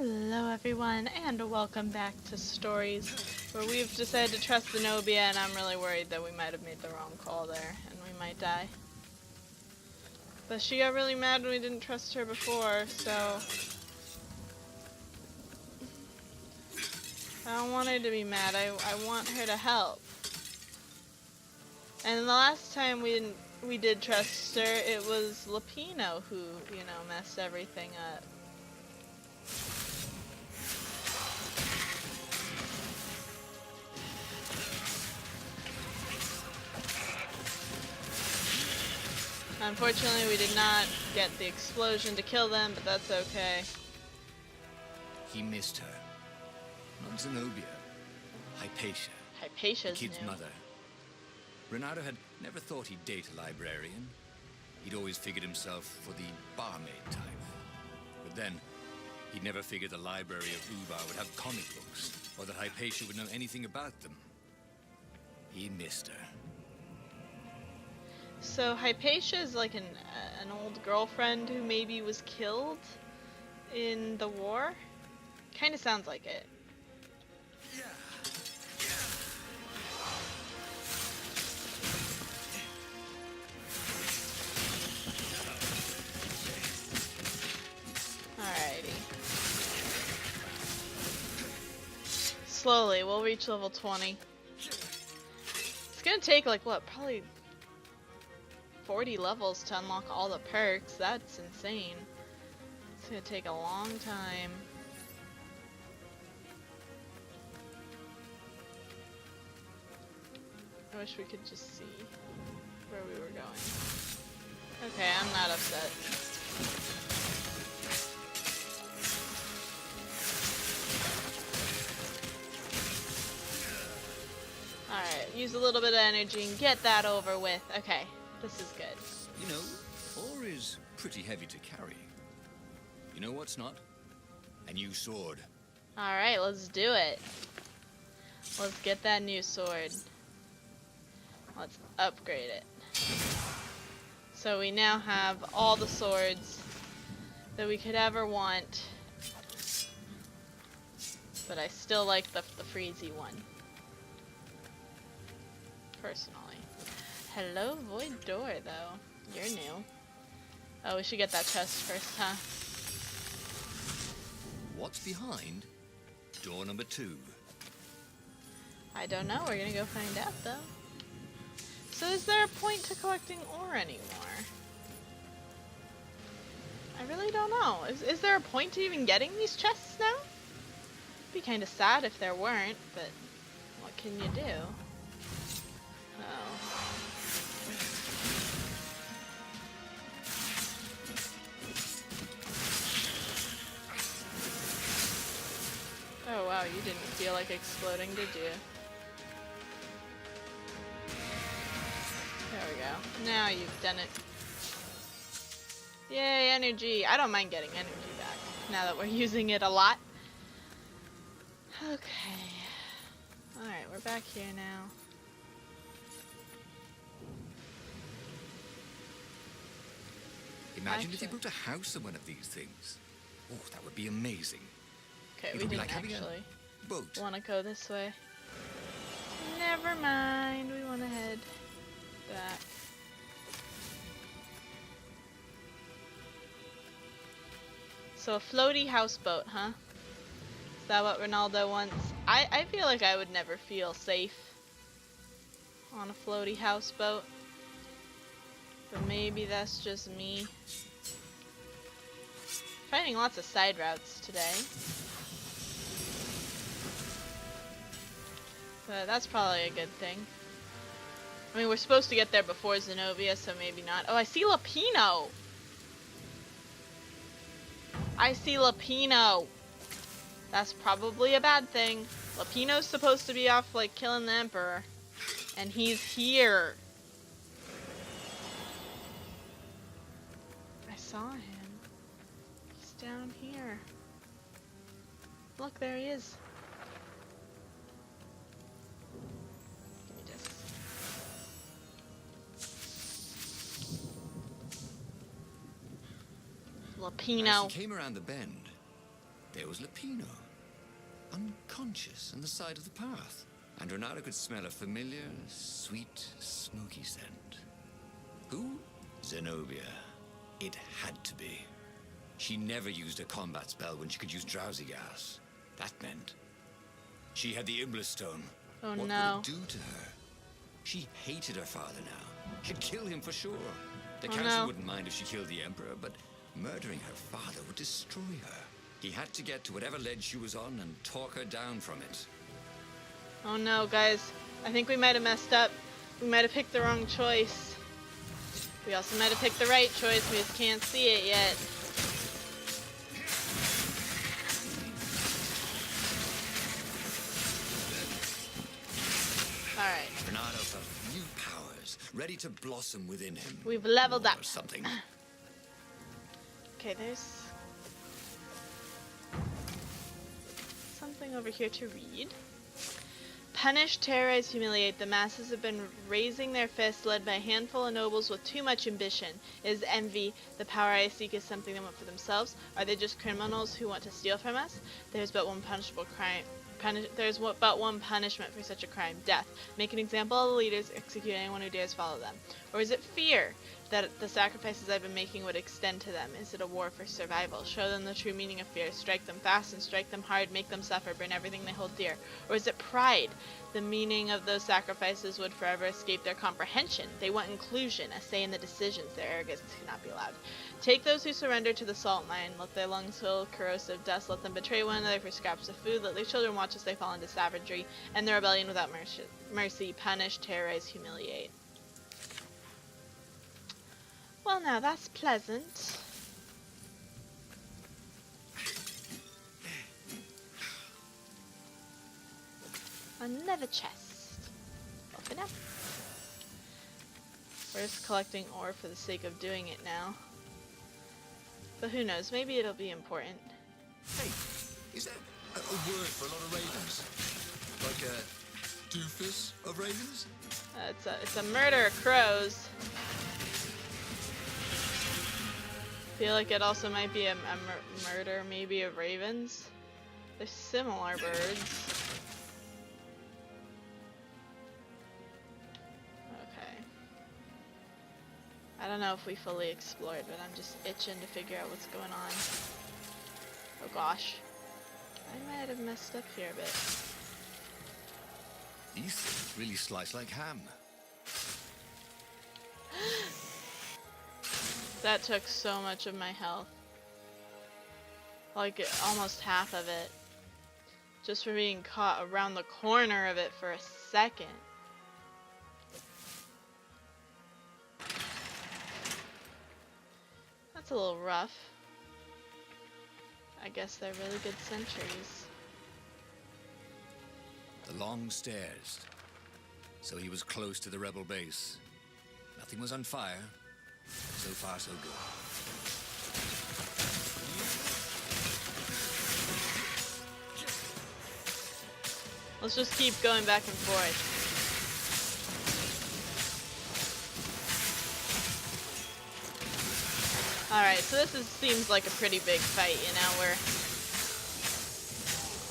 Hello everyone, and welcome back to Stories, where we've decided to trust Zenobia, and I'm really worried that we might have made the wrong call there, and we might die. But she got really mad when we didn't trust her before, so... I don't want her to be mad, I want her to help. And the last time we did trust her, it was Lapino who, messed everything up. Unfortunately, we did not get the explosion to kill them, but that's okay. He missed her. Not Zenobia. Hypatia. Hypatia's the kid's new. mother. Renato had never thought he'd date a librarian. He'd always figured himself for the barmaid type. But then, he'd never figured the library of Ubar would have comic books, or that Hypatia would know anything about them. He missed her. So Hypatia is like an old girlfriend who maybe was killed in the war? Kinda sounds like it. Alrighty. Slowly, we'll reach level 20. It's gonna take like what, probably 40 levels to unlock all the perks. That's insane. It's gonna take a long time. I wish we could just see where we were going. Okay, I'm not upset. Alright, use a little bit of energy and get that over with. Okay, this is good. You know, ore is pretty heavy to carry. You know what's not? A new sword. Alright, let's do it. Let's get that new sword. Let's upgrade it. So we now have all the swords that we could ever want. But I still like the freezy one. Personally. Hello, void door, though. You're new. Oh, we should get that chest first, huh? What's behind door number 2? I don't know. We're gonna go find out, though. So is there a point to collecting ore anymore? I really don't know. Is there a point to even getting these chests now? It'd be kind of sad if there weren't, but what can you do? Oh wow, you didn't feel like exploding, did you? There we go. Now you've done it. Yay, energy! I don't mind getting energy back, now that we're using it a lot. Okay. Alright, we're back here now. Imagine if you built a house on one of these things. Oh, that would be amazing. Okay, It we would be didn't like having actually a boat. want to go this way. Never mind, we want to head back. So a floaty houseboat, huh? Is that what Ronaldo wants? I feel like I would never feel safe on a floaty houseboat. But maybe that's just me. Finding lots of side routes today. But that's probably a good thing. I mean, we're supposed to get there before Zenobia, so maybe not. Oh, I see Lapino! I see Lapino! That's probably a bad thing. Lapino's supposed to be off, like, killing the Emperor. And he's here. I saw him. He's down here. Look, there he is. Give me this. Lapino. As he came around the bend, there was Lupino, unconscious on the side of the path. And Renata could smell a familiar, sweet, smoky scent. Who? Zenobia. It had to be. She never used a combat spell when she could use drowsy gas. That meant she had the Iblis Stone. Oh What no. would it do to her? She hated her father now. She'd kill him for sure. The Oh, council no. wouldn't mind if she killed the Emperor, but murdering her father would destroy her. He had to get to whatever ledge she was on and talk her down from it. Oh no, guys. I think we might have messed up. We might have picked the wrong choice. We also might have picked the right choice. We just can't see it yet. Alright. Renato felt new powers, ready to blossom within him. We've leveled up. Or something. Okay, there's something over here to read. Punish, terrorize, humiliate. The masses have been raising their fists, led by a handful of nobles with too much ambition. Is envy the power I seek is something they want for themselves? Are they just criminals who want to steal from us? There's but one punishable crime. But one punishment for such a crime: death. Make an example of the leaders, execute anyone who dares follow them. Or is it fear that the sacrifices I've been making would extend to them? Is it a war for survival? Show them the true meaning of fear. Strike them fast and strike them hard. Make them suffer. Burn everything they hold dear. Or is it pride? The meaning of those sacrifices would forever escape their comprehension. They want inclusion, a say in the decisions. Their arrogance cannot be allowed. Take those who surrender to the salt mine. Let their lungs fill corrosive dust. Let them betray one another for scraps of food. Let their children watch as they fall into savagery and their rebellion without mercy. Punish, terrorize, humiliate. Well, now that's pleasant. Another chest. Open up. We're just collecting ore for the sake of doing it now. But who knows, maybe it'll be important. Hey, is that a word for a lot of ravens? Like a doofus of ravens? It's a murder of crows. Feel like it also might be a murder maybe of ravens. They're similar birds. Okay. I don't know if we fully explored, but I'm just itching to figure out what's going on. Oh gosh. I might have messed up here a bit. These things really slice like ham. That took so much of my health. Like almost half of it. Just for being caught around the corner of it for a second. That's a little rough. I guess they're really good sentries. The long stairs. So he was close to the rebel base. Nothing was on fire. So far, so good. Let's just keep going back and forth. Alright, so this seems like a pretty big fight, you know, where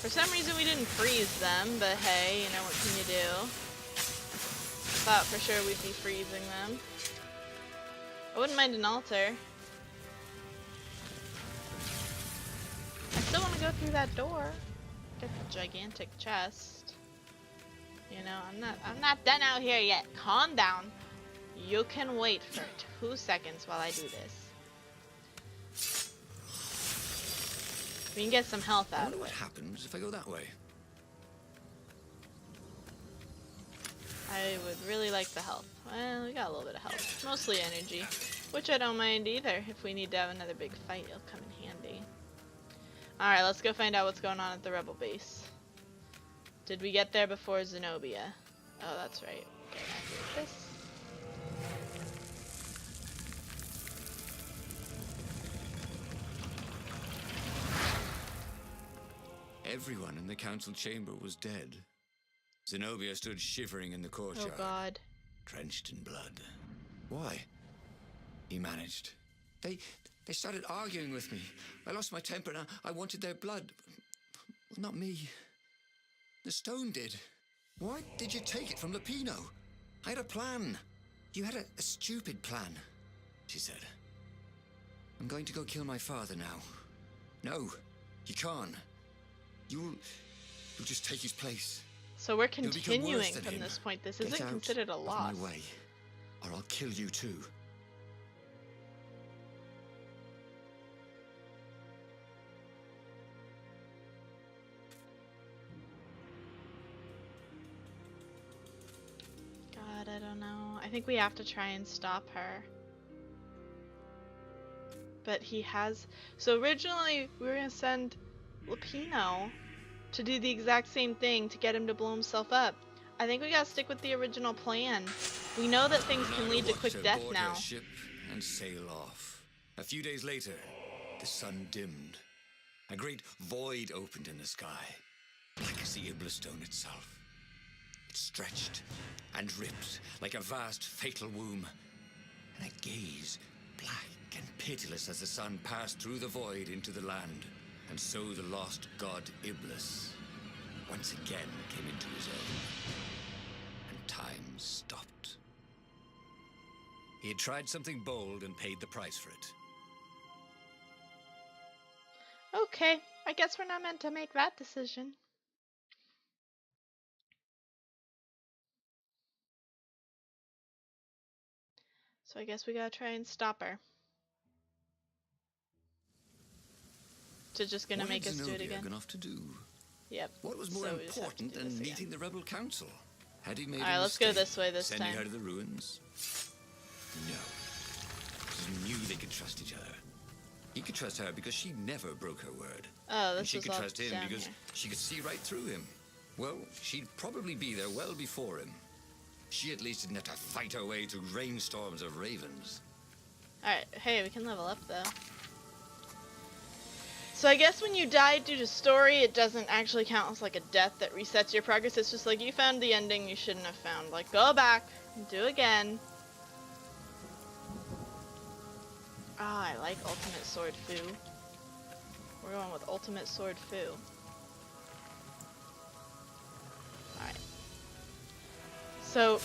for some reason we didn't freeze them, but hey, you know, what can you do? Thought for sure we'd be freezing them. I wouldn't mind an altar. I still want to go through that door. Get the gigantic chest. You know, I'm not done out here yet. Calm down. You can wait for 2 seconds while I do this. We can get some health I out wonder of what it. happens if I go that way. I would really like the health. Well, we got a little bit of health. Mostly energy. Which I don't mind either. If we need to have another big fight, it'll come in handy. Alright, let's go find out what's going on at the rebel base. Did we get there before Zenobia? Oh, that's right. Okay, I did this. Everyone in the council chamber was dead. Zenobia stood shivering in the courtyard, Oh god. drenched in blood. Why? He managed. They They started arguing with me. I lost my temper and I wanted their blood. Well, not me. The stone did. Why did you take it from Lupino? I had a plan. You had a stupid plan, she said. I'm going to go kill my father now. No, you can't. You'll just take his place. So we're continuing from this point. This isn't considered a loss. Get out of my way, or I'll kill you too. God, I don't know. I think we have to try and stop her. But he has... So originally, we were going to send Lupino to do the exact same thing to get him to blow himself up. I think we gotta stick with the original plan. We know that things can lead to quick death now. Her ship and sail off. A few days later, the sun dimmed. A great void opened in the sky, black as the Iblastone itself. It stretched and ripped like a vast fatal womb, and a gaze black and pitiless as the sun passed through the void into the land. And so the lost god Iblis once again came into his own, and time stopped. He had tried something bold and paid the price for it. Okay, I guess we're not meant to make that decision. So I guess we gotta try and stop her. So just gonna make us do it again. Gone off to do? Yep. What was more important than meeting the rebel council? Had he made Alright, let's go this way this time. Sending her to the ruins? No. He knew they could trust each other. He could trust her because she never broke her word. Oh, this and she was could all trust him down because here. she could see right through him. Well, she'd probably be there well before him. She at least didn't have to fight her way through rainstorms of ravens. Alright, hey, we can level up though. So I guess when you die due to story, it doesn't actually count as like a death that resets your progress. It's just like you found the ending you shouldn't have found. Like, go back, do again. Oh, I like Ultimate Sword Fu. We're going with Ultimate Sword Fu. Alright. So,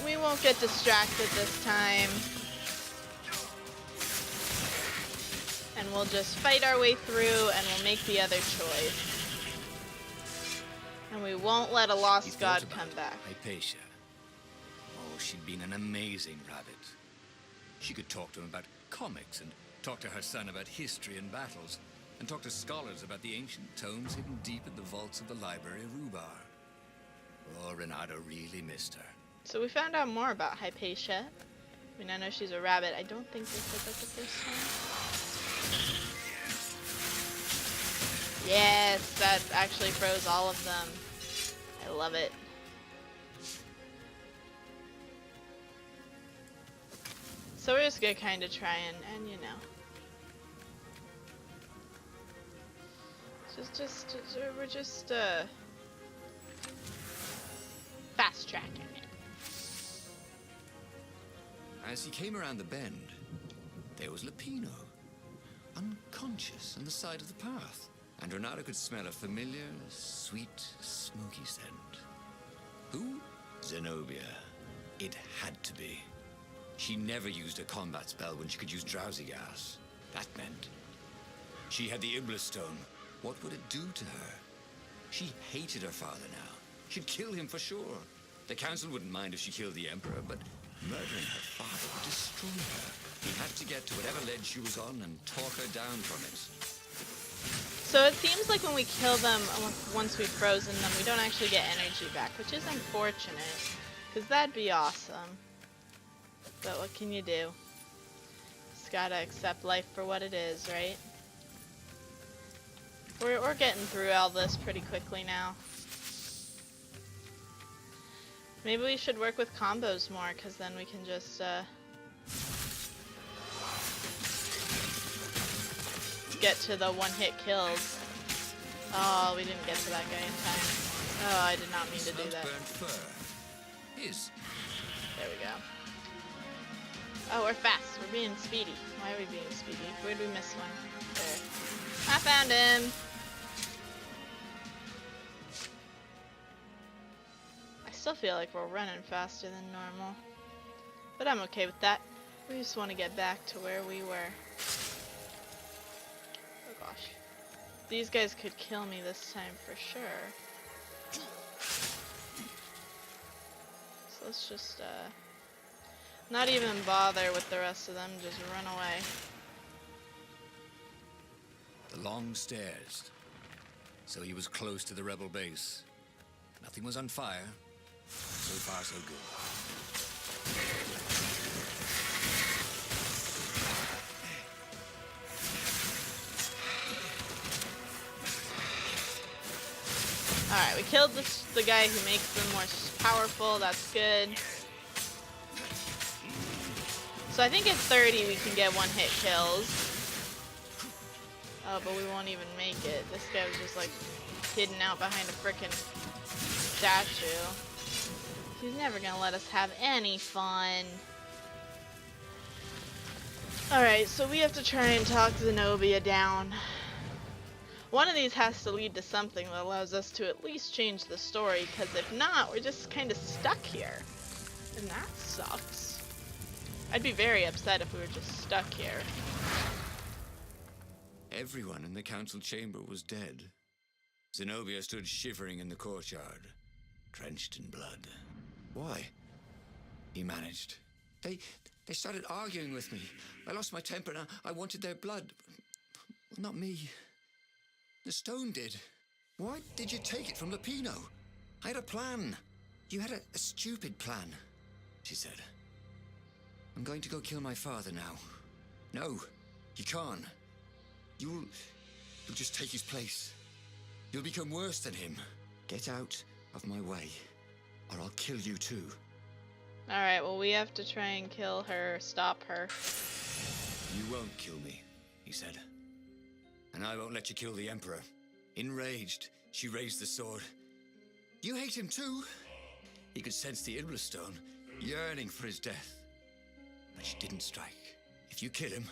we won't get distracted this time. And we'll just fight our way through and we'll make the other choice. And we won't let a lost god come back. Hypatia. Oh, she'd been an amazing rabbit. She could talk to him about comics and talk to her son about history and battles and talk to scholars about the ancient tomes hidden deep in the vaults of the library of Ubar. Oh, Renato really missed her. So we found out more about Hypatia. I mean, I know she's a rabbit. I don't think they said that the first time. Yes, that actually froze all of them. I love it. So we're just gonna kind of try and you know. We're just fast tracking it. As he came around the bend, there was Lupino, unconscious on the side of the path, and Renato could smell a familiar, sweet, smoky scent. Who? Zenobia. It had to be. She never used a combat spell when she could use drowsy gas. That meant she had the Iblastone. What would it do to her? She hated her father now. She'd kill him for sure. The council wouldn't mind if she killed the Emperor, but murdering her father would destroy her. He had to get to whatever ledge she was on and talk her down from it. So it seems like when we kill them, once we've frozen them, we don't actually get energy back, which is unfortunate, because that'd be awesome. But what can you do? Just gotta accept life for what it is, right? We're getting through all this pretty quickly now. Maybe we should work with combos more, because then we can just get to the one-hit kills. Oh, we didn't get to that guy in time. Oh, I did not mean to do that. His. There we go. Oh, we're fast. We're being speedy. Why are we being speedy? Where did we miss one? There. I found him. I still feel like we're running faster than normal. But I'm okay with that. We just want to get back to where we were. Oh gosh. These guys could kill me this time for sure. So let's just, not even bother with the rest of them, just run away. The long stairs. So he was close to the rebel base. Nothing was on fire. So far, so good. Alright, we killed the guy who makes them more powerful. That's good. So I think at 30 we can get one-hit kills. Oh, but we won't even make it. This guy was just like hidden out behind a frickin' statue. He's never gonna let us have any fun. Alright, so we have to try and talk Zenobia down. One of these has to lead to something that allows us to at least change the story, because if not, we're just kind of stuck here. And that sucks. I'd be very upset if we were just stuck here. Everyone in the council chamber was dead. Zenobia stood shivering in the courtyard, drenched in blood. Why? He managed. They started arguing with me. I lost my temper and I wanted their blood. Well, not me. The stone did. Why did you take it from Lupino? I had a plan. You had a stupid plan, she said. I'm going to go kill my father now. No, you can't. You'll just take his place. You'll become worse than him. Get out of my way, or I'll kill you too. Alright, well we have to try and kill her, stop her. You won't kill me, he said. And I won't let you kill the Emperor. Enraged, she raised the sword. You hate him too? He could sense the Iblastone, yearning for his death. But she didn't strike. If you kill him,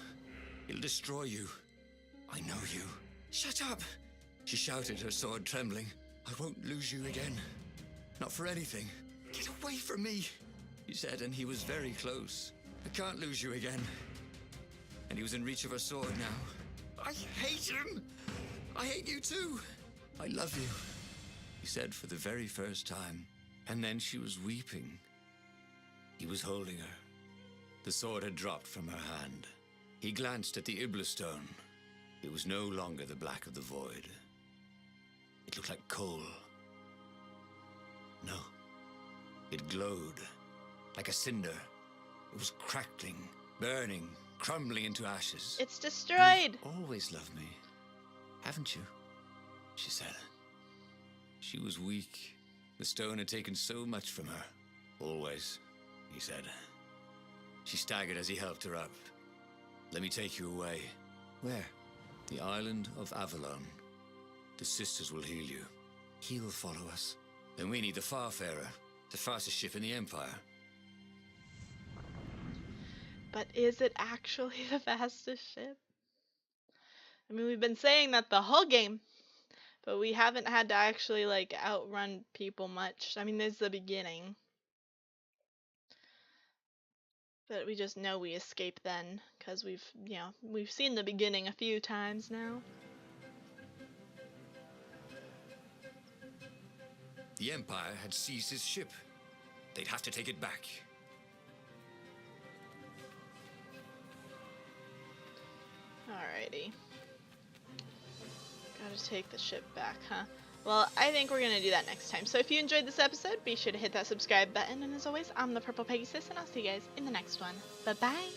he'll destroy you. I know you. Shut up! She shouted, her sword trembling. I won't lose you again. Not for anything. Get away from me, he said, and he was very close. I can't lose you again. And he was in reach of her sword now. I hate him! I hate you too! I love you, he said for the very first time. And then she was weeping. He was holding her. The sword had dropped from her hand. He glanced at the Iblastone. It was no longer the black of the void. It looked like coal. No. It glowed, like a cinder. It was crackling, burning, crumbling into ashes. It's destroyed! You've always loved me, haven't you? She said. She was weak. The stone had taken so much from her. Always, he said. She staggered as he helped her up. Let me take you away. Where? The island of Avalon. The sisters will heal you. He'll follow us. Then we need the Farfarer, the fastest ship in the Empire. But is it actually the fastest ship? I mean, we've been saying that the whole game, but we haven't had to actually, like, outrun people much. I mean, there's the beginning. But we just know we escape then, because we've seen the beginning a few times now. The Empire had seized his ship. They'd have to take it back. Alrighty. Gotta take the ship back, huh? Well, I think we're gonna do that next time. So if you enjoyed this episode, be sure to hit that subscribe button. And as always, I'm the Purple Pegasus, and I'll see you guys in the next one. Bye-bye!